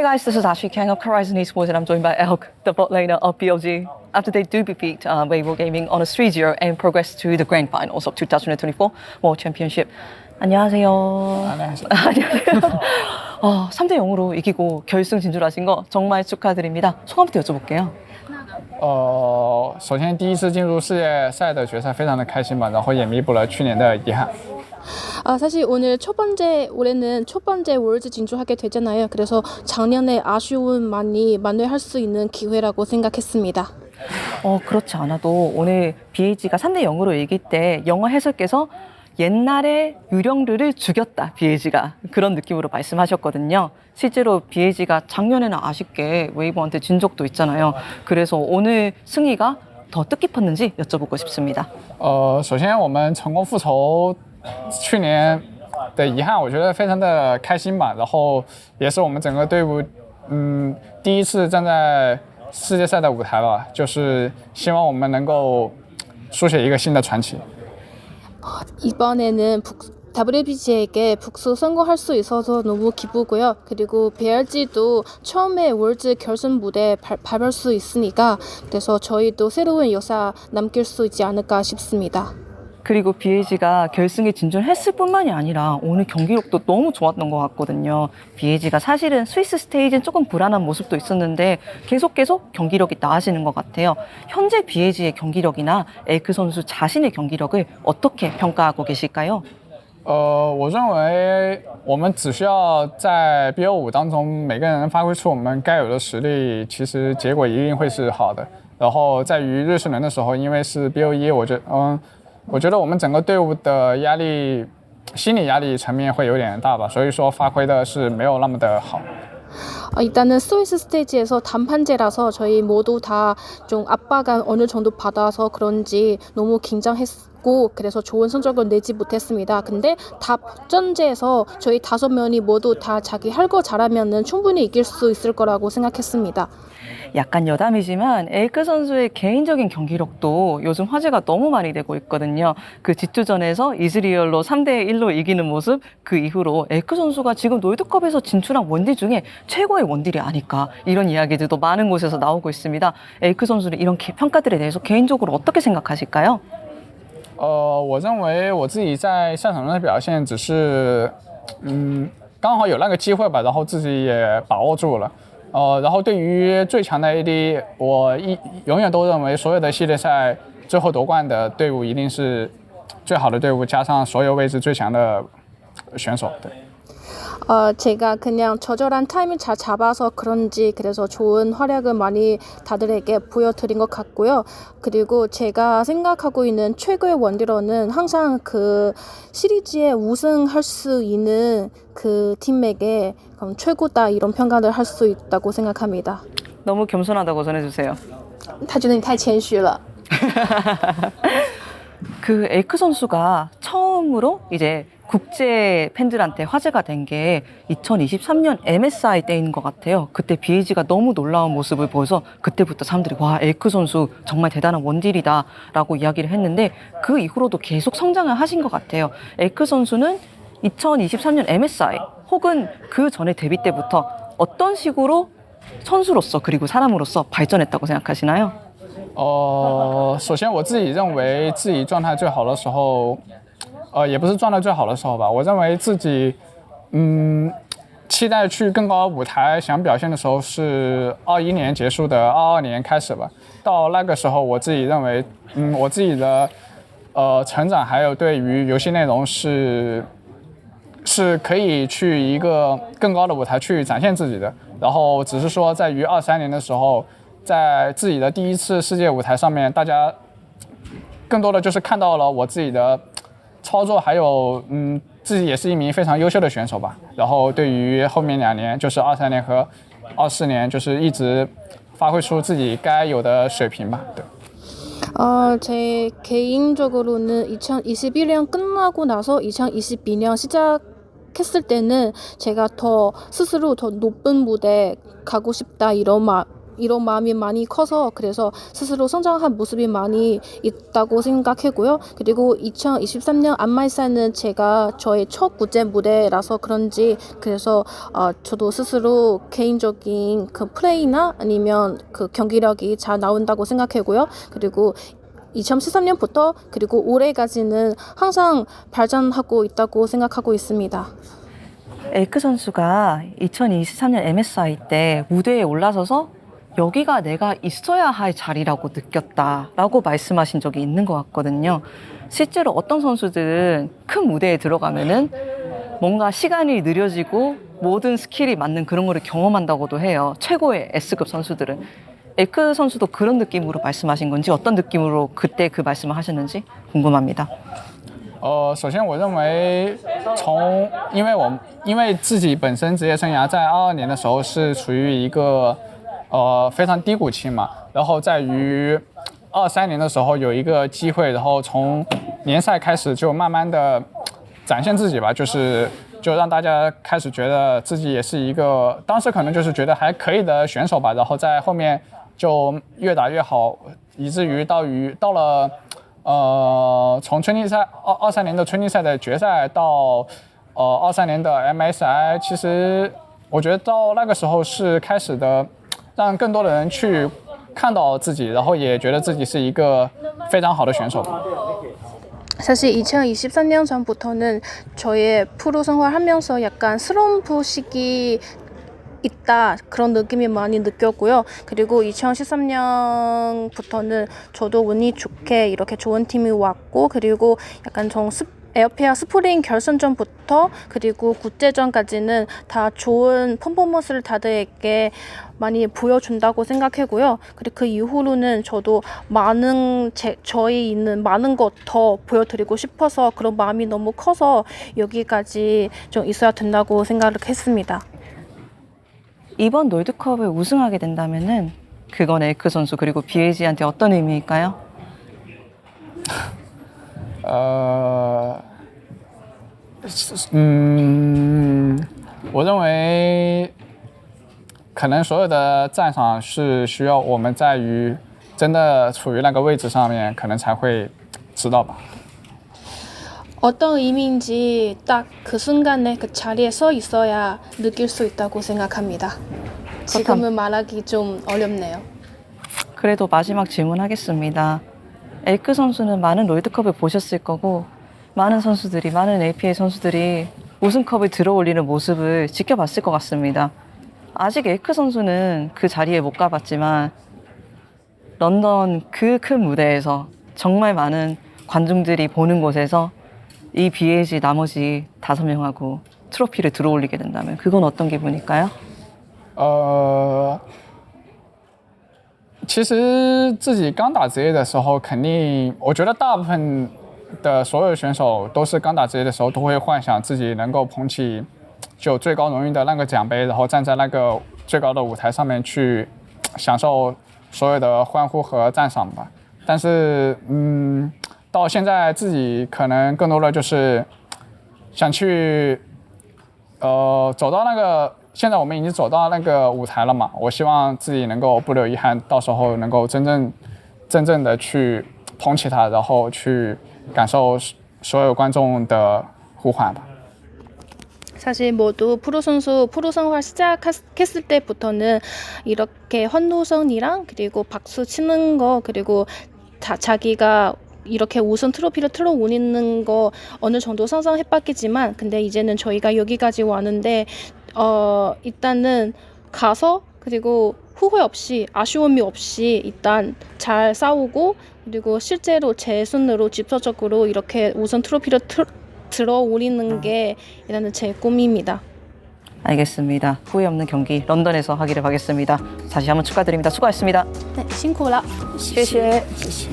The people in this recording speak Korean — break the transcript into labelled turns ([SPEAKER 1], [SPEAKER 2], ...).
[SPEAKER 1] Hey guys, this is Ashley Kang of Horizon Esports and I'm joined by Elk, the bot laner of BLG. After they do defeat Weibo Gaming on a 3-0 and progress to the grand finals of 2024 World Championship. 안녕하세요.
[SPEAKER 2] 안녕하세요.
[SPEAKER 1] 안녕하세요. 3대 0으로 이기고 결승 진출하신 거 정말 축하드립니다. 소감부터 여쭤볼게요.
[SPEAKER 2] 首先第一次进入世界赛的决赛非常的开心吧，然后也弥补了去年的遗憾。
[SPEAKER 3] 사실 올해는 첫 번째 월드 진출하게 되잖아요. 그래서 작년에 아쉬움 많이 만회할 수 있는 기회라고 생각했습니다.
[SPEAKER 1] 그렇지 않아도 오늘 BH가 3대 0으로 이길 때 영어 해설께서 옛날에 유령들을 죽였다, BH가. 그런 느낌으로 말씀하셨거든요. 실제로 BH가 작년에는 아쉽게 웨이버한테 진 적도 있잖아요. 그래서 오늘 승리가 더 뜻깊었는지 여쭤보고 싶습니다.
[SPEAKER 2] 首先我们成功复仇去年的遗憾，我觉得非常的开心吧。然后也是我们整个队伍第一次站在世界赛的舞台了，就是希望我们能够书写一个新的传奇。
[SPEAKER 3] 이번에는 WBG에게 복수 성공할 수 있어서 너무 기쁘고요. 그리고 BLG도 처음에 월드 결승 무대에 밟을 수 있으니까 그래서 저희도 새로운 역사 남길 수 있지 않을까 싶습니다.
[SPEAKER 1] 그리고 BH가 결승에 진출했을 뿐만이 아니라 오늘 경기력도 너무 좋았던 것 같거든요. BH가 사실은 스위스 스테이지는 조금 불안한 모습도 있었는데 계속 경기력이 나아지는 것 같아요. 현재 BH의 경기력이나 엘크 선수 자신의 경기력을 어떻게 평가하고 계실까요?
[SPEAKER 2] 我认为我们只需要在 BO5当中每个人发挥出我们该有的实力，其实结果一定会是好的。然后在于瑞士轮的时候，因为是 BO1，我觉得我们整个队伍的压力，心理压力层面会有点大吧，所以说发挥的是没有那么的好。
[SPEAKER 3] 일단은 스위스 스테이지에서 단판제라서 저희 모두 다 좀 압박감 어느 정도 받아서 그런지 너무 긴장했고 그래서 좋은 성적을 내지 못했습니다. 근데 다전제에서 저희 5명이 모두 다 자기 할 거 잘하면은 충분히 이길 수 있을 거라고 생각했습니다.
[SPEAKER 1] 약간 여담이지만 엘크 선수의 개인적인 경기력도 요즘 화제가 너무 많이 되고 있거든요. 그 지투전에서 이즈리얼로 3대 1로 이기는 모습, 그 이후로 엘크 선수가 지금 롤드컵에서 진출한 원딜 중에 최고의 원딜이 아닐까, 이런 이야기들도 많은 곳에서 나오고 있습니다. 엘크 선수는 이런 평가들에 대해서 개인적으로 어떻게 생각하실까요?
[SPEAKER 2] 我认为我自己在赛场上的表现只是刚好有那个机会吧，然后自己也把握住了。 然后对于最强的 AD， 我永远都認為所有的系列賽最後奪冠的隊伍一定是最好的隊伍，加上所有位置最強的選手。對。
[SPEAKER 3] 제가 그냥 적절한 타이밍 잘 잡아서 그런지 그래서 좋은 활약을 많이 다들에게 보여드린 것 같고요. 그리고 제가 생각하고 있는 최고의 원딜러는 항상 그 시리즈에 우승할 수 있는 그 팀에게 최고다 이런 평가를 할 수 있다고 생각합니다.
[SPEAKER 1] 너무 겸손하다고 전해주세요.
[SPEAKER 3] 他觉得你太谦虚了.
[SPEAKER 1] 그 엘크 선수가 처음으로 이제 국제 팬들한테 화제가 된 게 2023년 MSI 때인 것 같아요. 그때 BH가 너무 놀라운 모습을 보여서 그때부터 사람들이 와, 엘크 선수 정말 대단한 원딜이다 라고 이야기를 했는데 그 이후로도 계속 성장을 하신 것 같아요. 엘크 선수는 2023년 MSI 혹은 그 전에 데뷔 때부터 어떤 식으로 선수로서 그리고 사람으로서 발전했다고 생각하시나요?
[SPEAKER 2] 首先我自己认为自己状态最好的时候，也不是状态最好的时候吧，我认为自己期待去更高的舞台想表现的时候是21年结束的22年开始吧。到那个时候我自己认为我自己的成长还有对于游戏内容是可以去一个更高的舞台去展现自己的。然后只是说在于23年的时候，在自己的第一次世界舞台上面，大家更多的就是看到了我自己的操作，还有自己也是一名非常优秀的选手吧。然后对于后面2年，就是23年和24年，就是一直发挥出自己该有的水平吧。对。
[SPEAKER 3] 제 개인적으로는 2021년 끝나고 나서 2022년 시작했을 때는 제가 스스로 더 높은 무대에 가고 싶다 이런 이런 마음이 많이 커서 그래서 스스로 성장한 모습이 많이 있다고 생각하고요. 그리고 2023년 안마의사는 제가 저의 첫 국제 무대라서 그런지 그래서 저도 스스로 개인적인 그 플레이나 아니면 그 경기력이 잘 나온다고 생각하고요. 그리고 2013년부터 그리고 올해까지는 항상 발전하고 있다고 생각하고 있습니다.
[SPEAKER 1] 에이크 선수가 2023년 MSI 때 무대에 올라서서 여기가 내가 있어야 할 자리라고 느꼈다라고 말씀하신 적이 있는 것 같거든요. 실제로 어떤 선수들은 큰 무대에 들어가면은 뭔가 시간이 느려지고 모든 스킬이 맞는 그런 거를 경험한다고도 해요. 최고의 S급 선수들은. 에이크 선수도 그런 느낌으로 말씀하신 건지 어떤 느낌으로 그때 그 말씀을 하셨는지 궁금합니다.
[SPEAKER 2] 首先我认为因为自己本身职业生涯在22年的时候是处于一个非常低谷期嘛，然后在于23年的时候有一个机会，然后从联赛开始就慢慢的展现自己吧，就让大家开始觉得自己也是一个当时可能就是觉得还可以的选手吧，然后在后面就越打越好，以至于到了从春季赛23年的春季赛的决赛到23年的 MSI， 其实我觉得到那个时候是开始的让更多的人去看到自己，然后也觉得自己是一个非常好的选手。
[SPEAKER 3] 사실 2023년 전부터는 저의 프로 생활하면서 약간 슬럼프 시기 있다 그런 느낌이 많이 느꼈고요. 그리고 2013년부터는 저도 운이 좋게 이렇게 좋은 팀이 왔고 그리고 약간 에어페어 스프링 결승전부터 그리고 국제전까지는 다 좋은 퍼포먼스를 다들에게 많이 보여준다고 생각하고요. 그리고 그 이후로는 저도 저희 있는 많은 것 더 보여드리고 싶어서 그런 마음이 너무 커서 여기까지 좀 있어야 된다고 생각을 했습니다.
[SPEAKER 1] 이번 롤드컵을 우승하게 된다면은 그건 에이크 선수 그리고 BAG한테 어떤 의미일까요?
[SPEAKER 2] 我认为可能所有的赞赏是需要我们在于真的处于那个位置上面，可能才会知道吧。
[SPEAKER 3] 어떤 의미인지 딱 그 순간에 그 자리에 서 있어야 느낄 수 있다고 생각합니다. 지금은 말하기 좀 어렵네요.
[SPEAKER 1] 그래도 마지막 질문하겠습니다. 에이크 선수는 많은 롤드컵을 보셨을 거고 많은 선수들이 많은 APA 선수들이 우승컵을 들어올리는 모습을 지켜봤을 것 같습니다. 아직 에이크 선수는 그 자리에 못 가봤지만 런던 그 큰 무대에서 정말 많은 관중들이 보는 곳에서 이 BAG 나머지 5명하고 트로피를 들어올리게 된다면 그건 어떤 기분일까요?
[SPEAKER 2] 其实自己刚打职业的时候，肯定我觉得大部分的所有选手都是刚打职业的时候都会幻想自己能够捧起就最高荣誉的那个奖杯，然后站在那个最高的舞台上面去享受所有的欢呼和赞赏吧。但是到现在自己可能更多的就是想去走到那个现在我们已经走到那个舞台了嘛，我希望自己能够不留遗憾，到时候能够真正的去捧起它，然后去感受所有观众的呼唤吧。
[SPEAKER 3] 사실 모두 프로 생활 시작했을 때부터는 이렇게 환호성이랑 그리고 박수 치는 거 그리고 자기가 이렇게 우승 트로피를 틀어올리는 거 어느 정도 상상해봤겠지만 근데 이제는 저희가 여기까지 왔는데 일단은 가서 그리고 후회 없이 아쉬움이 없이 일단 잘 싸우고 그리고 실제로 제 손으로 직접적으로 이렇게 우승 트로피를 들어올리는 게 일단은 제 꿈입니다.
[SPEAKER 1] 알겠습니다. 후회 없는 경기 런던에서 하기를 바라겠습니다. 다시 한번 축하드립니다. 수고하셨습니다.
[SPEAKER 3] 네, 辛苦了.
[SPEAKER 1] 谢谢.
[SPEAKER 2] 谢谢。